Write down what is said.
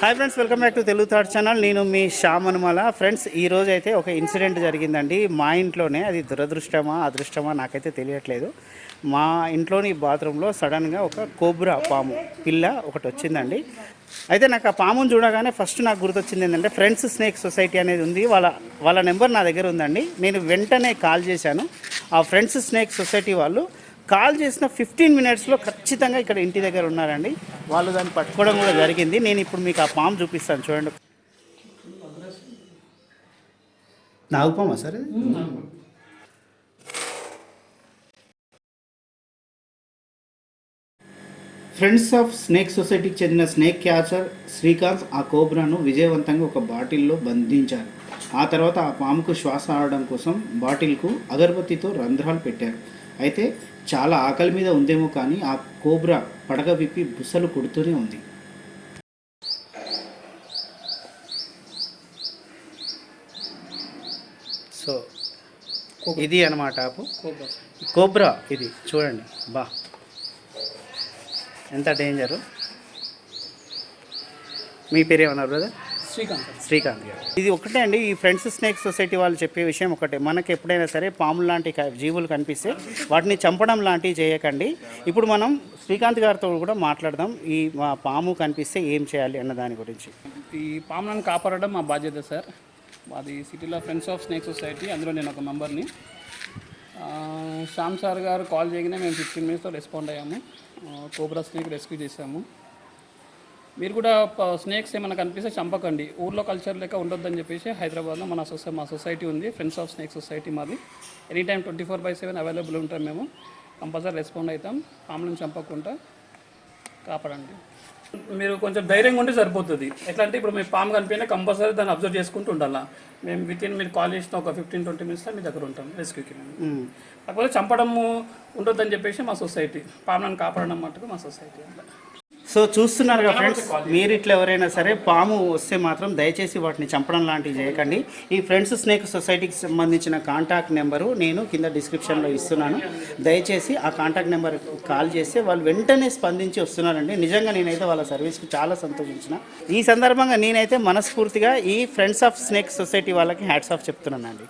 Hi friends, welcome back to Telugu thought channel. నేను మీ Shyam Anumula. Friends, ఈరోజు అయితే ఒక ఇన్సిడెంట్ జరిగిందండి మా ఇంట్లోనే. అది దురదృష్టమా అదృష్టమా నాకైతే తెలియట్లేదు. మా ఇంట్లోని బాత్రూంలో సడన్గా ఒక కోబ్రా పాము పిల్ల ఒకటి వచ్చిందండి. అయితే నాకు ఆ పామును చూడగానే ఫస్ట్ నాకు గుర్తొచ్చింది ఏంటంటే ఫ్రెండ్స్ స్నేక్ సొసైటీ అనేది ఉంది. వాళ్ళ నెంబర్ నా దగ్గర ఉందండి. నేను వెంటనే కాల్ చేశాను. ఆ ఫ్రెండ్స్ స్నేక్ సొసైటీ వాళ్ళు కాల్ చేసిన 15 మినిట్స్లో ఖచ్చితంగా ఇక్కడ ఇంటి దగ్గర ఉన్నారండి. వాళ్ళు దాన్ని పట్టుకోవడం కూడా జరిగింది. నేను ఇప్పుడు మీకు ఆ పాము చూపిస్తాను, చూడండి. నాగుపామా సార్? ఫ్రెండ్స్ ఆఫ్ స్నేక్ సొసైటీకి చెందిన స్నేక్ క్యాచర్ శ్రీకాంత్ ఆ కోబ్రాను విజయవంతంగా ఒక బాటిల్లో బంధించారు. ఆ తర్వాత ఆ పాముకు శ్వాస ఆడడం కోసం బాటిల్కు అగరబత్తితో రంధ్రాలు పెట్టారు. అయితే చాలా ఆకలి మీద ఉందేమో కానీ ఆ కోబ్రా పడగ విప్పి బుసలు కొడుతూనే ఉంది. సో ఇది అన్నమాట కోబ్రా. ఇది చూడండి, బా ఎంత డేంజరు. మీ పేరేమన్నారు బ్రదర్? శ్రీకాంత్ గారు. ఇది ఒకటే అండి, ఈ ఫ్రెండ్స్ స్నేక్ సొసైటీ వాళ్ళు చెప్పే విషయం ఒకటే. మనకి ఎప్పుడైనా సరే పాములు లాంటి జీవులు కనిపిస్తే వాటిని చంపడం లాంటివి చేయకండి. ఇప్పుడు మనం శ్రీకాంత్ గారితో కూడా మాట్లాడదాం. ఈ పాము కనిపిస్తే ఏం చేయాలి అన్న దాని గురించి. ఈ పాములను కాపాడడం మా బాధ్యత సార్. మాది సిటీలో ఫ్రెండ్స్ ఆఫ్ స్నేక్ సొసైటీ, అందులో నేను ఒక మెంబర్ని. శ్యామ్ సార్ గారు కాల్ చేయగానే మేము 15 మినిట్స్లో రెస్పాండ్ అయ్యాము. కోబ్రా స్నేక్ రెస్క్యూ చేసాము. మీరు కూడా స్నేక్స్ ఏమైనా కనిపిస్తే చంపకండి. ఊర్లో కల్చర్ లెక్క ఉండొద్దని చెప్పేసి హైదరాబాద్లో మా సొసైటీ ఉంది, ఫ్రెండ్స్ ఆఫ్ స్నేక్ సొసైటీ. మాది ఎనీ టైం 24/7 అవైలబుల్ ఉంటాం. మేము కంపల్సరీ రెస్పాండ్ అవుతాం. పాములను చంపకుండా కాపాడండి. మీరు కొంచెం ధైర్యంగా ఉంటే సరిపోతుంది. ఎట్లా అంటే ఇప్పుడు మీ పాము కనిపోయినా కంపల్సరీ దాన్ని అబ్జర్వ్ చేసుకుంటూ ఉండాలా. మేము మీరు కాల్ చేసిన ఒక 15-20 మినిట్స్లో మీ దగ్గర ఉంటాం రెస్క్యూకి. కాకపోతే చంపడము ఉండొద్దని చెప్పేసి మా సొసైటీ, పాములను కాపాడడం మట్టుకు మా సొసైటీ. అట్లా సో చూస్తున్నారుగా ఫ్రెండ్స్, మీరు ఇట్లా ఎవరైనా సరే పాము వస్తే మాత్రం దయచేసి వాటిని చంపడం లాంటివి చేయకండి. ఈ ఫ్రెండ్స్ స్నేక్ సొసైటీకి సంబంధించిన కాంటాక్ట్ నెంబరు నేను కింద డిస్క్రిప్షన్లో ఇస్తున్నాను. దయచేసి ఆ కాంటాక్ట్ నెంబర్ కాల్ చేస్తే వాళ్ళు వెంటనే స్పందించి వస్తున్నారండి. నిజంగా నేనైతే వాళ్ళ సర్వీస్కి చాలా సంతోషించిన. ఈ సందర్భంగా నేనైతే మనస్ఫూర్తిగా ఈ ఫ్రెండ్స్ ఆఫ్ స్నేక్ సొసైటీ వాళ్ళకి హ్యాట్స్ ఆఫ్ చెప్తున్నానండి.